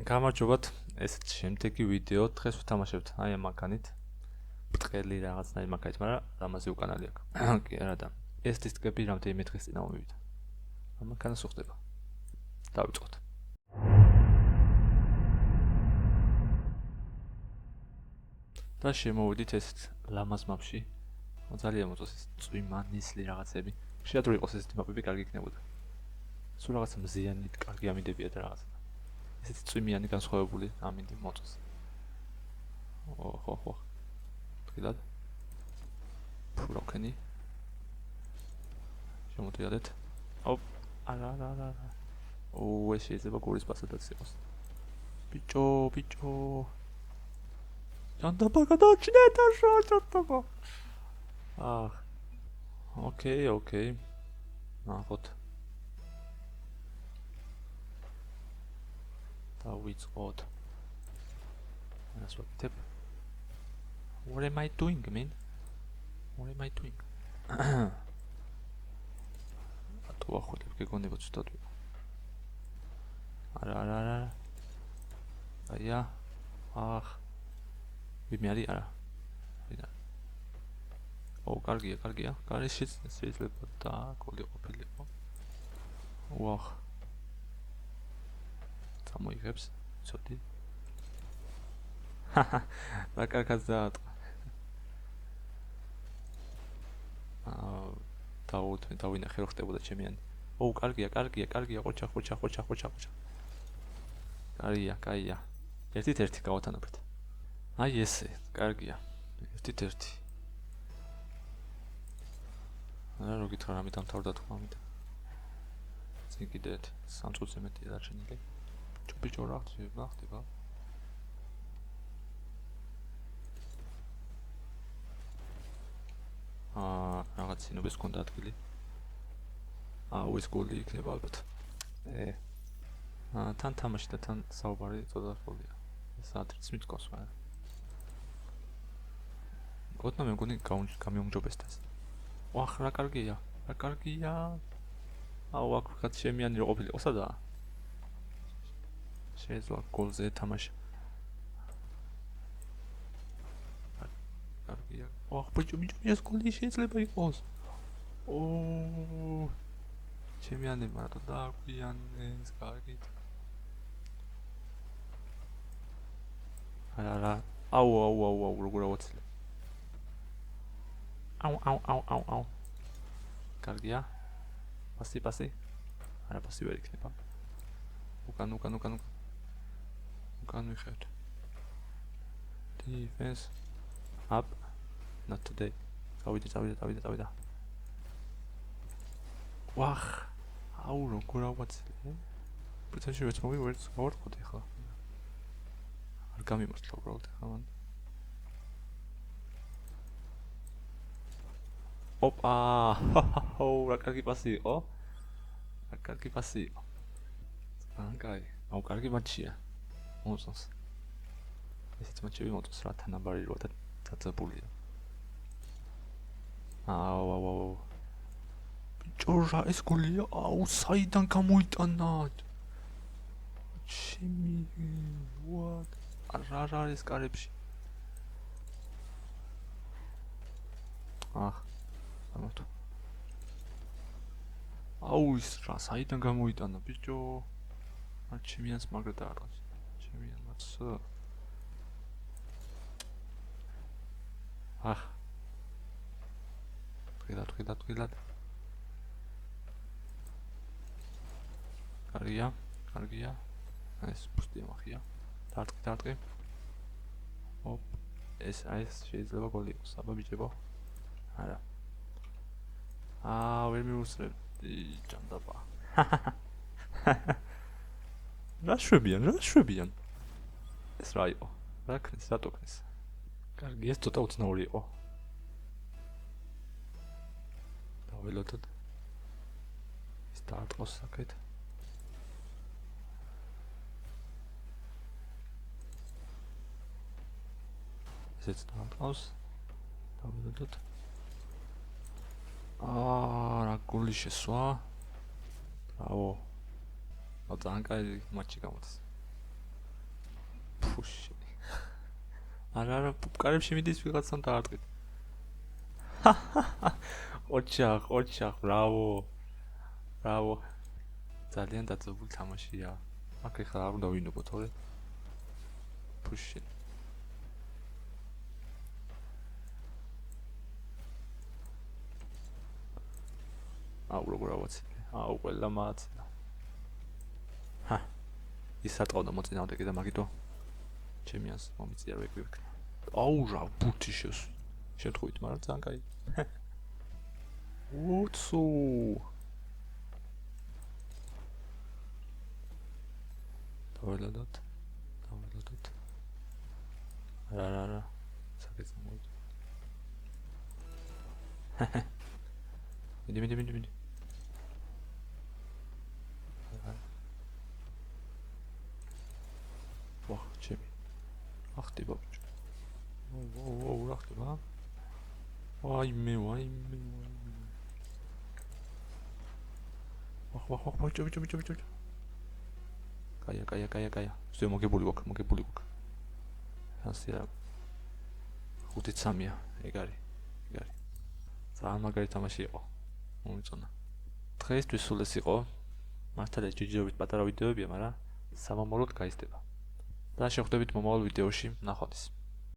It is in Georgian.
გამარჯობათ, ეს შემდეგი ვიდეო დღეს ვთამაშებთ აი ამ მანქანით. ბრტყელი რაღაცნაირი მანქანით, მაგრამ ამაზე უკანალი აქვს. კი, არა და ეს დისკები რამდენიმე დღის წინ ამოვიდა. ამ მანქანას უხდება. დავიწყოთ. და შემოვიდით ეს ლამაზ მაპში. ძალიან მოწონს ეს წვიმანისლი რაღაცები. შეიძლება რომ იყოს ესეთი მაპები კარგი იქნებოდა. სულ რაღაცა მზიანი, კარგი ამინდებია და რაღაცა. ესეთი წვიმიანი განსხვავებული ამინდი მოწონს. ოჰო. თილად. ფუროქენი. შემოთიადეთ. ოპ. არა. ეს შეიძლება გორის პასადაც იყოს. ბიჭო. ჟანდაბა გადაჭნეთ შოჭოტო. ოკეი. ნახოთ. დავიწყოთ. მას ვაკეთებ. What am I doing, man? What am I doing? ატო ახოდებ გეგონება ცუდად. არა. აია. ვიმე არის არა. კარგია. კარი შეიძლება და კოლი ყოფილიყო. წამოიღებს, ცოტი. რა კარგად დაატყვა. დავინახე რო ხდებოდა ჩემიანი. კარგია, ყოჩა. კაია. ერთით გავათანაბრეთ. აი ესე, კარგია. ერთით. არა რო გითხრა რამე დამთავრდა თუ ამიტომ. წინ კიდე 3 წუთზე მეტია დარჩენილი. ბიჭო რა ხდება? რაღაც სინობის კონდა ადგილი. ეს გოლი იქნება ალბათ. თან თამაში და თან საუბარი ცოტა რთულია. საათიც მithკოს მაგრამ. გოთნა მე მგონი გამიუმჯობესდა ეს. რა კარგია. აქ ვხად შემიანი რო ყოფილიყო სადაა? შეიძლება გოლზე თამაში. კარგია. ბიჭო, ეს გოლი შეიძლება იყოს. ჩემიანი მარტო დააგვიანეს, კარგით. არა. როგორ ავაცილე. აუ. კარგია. პასი. არა პასი ვერ იქნება. უკან. უკან ვიხევთ. Defense. Up. Not today. წავიდა. აუ როგორ ავაცილე. პროცესში ვეც მოვივერც გავარკვდი ხა. არ გამიმართლა უბრალოდ ხა მან. რა კარგი პასი იყო. კაი. კარგი მატჩია. მოწონს. ესეც მატჩები მოწონს რა თანაბარი რო და დაწებულია. ბიჭო ეს გოლია. საიდან გამოიტანა? ჩემი what? რა არის კარებში? ამათო. ის რა საიდან გამოიტანა ბიჭო? ჩემიანს მაგრა დაარტყეს. ჩემიანაც. თვილად. კარგია. ეს პუსტი ამახია. დაარტყი. ეს შეიძლება გოლი იყოს. აბა ბიჭებო. არა. ვერ მიუსწრებდი ჭანდაბა. რა შვებიან? ეს რა იყო? რატო ქნეს? კარგი, ეს ცოტა უცნაური იყო. დაველოდოთ. ის დაარტყოს საკეთ. ესეც დაარტყავს. დაველოდოთ. რა გოლი შესვა. ბრავო. ძალიან კაი მატჩი გამოდის. არა, კარებში მიდის ვიღაცამ დაარტყით. ოჩახ, ბრავო. ძალიან დაძაბული თამაშია. აქ ეხლა არ უნდა ვინებო თორე. Push it. როგორ ავაცილე. ყველა მაცნა. ჰა. ის ატყავდა მოწინააღმდეგე და მაგიტო ჩემი ას მომიწია რა ეკვიქნა. რა ბუთი შეთხოვით, მაგრამ ძალიან კაი. უცუ. დაველოდოთ. რა. საკეცო მოდი. მიდი. ვახ, ჩემი. ახტება ბიჭო. რა ხდება? ვაიმე. ვახ, ბიჭო. კაია. ზე მოგებული გვაქვს. ასე რა. 5-3-ია, ეგ არის. ძალიან მაგარი თამაში იყო. მომიწონა. დღეისთვის სულ ეს იყო. მართალია ჯიჯობით პატარა ვიდეოებია, მაგრამ სამომავლოდ გაიზრდება. და შევხვდებით მომავალ ვიდეოში. ნახვამდის.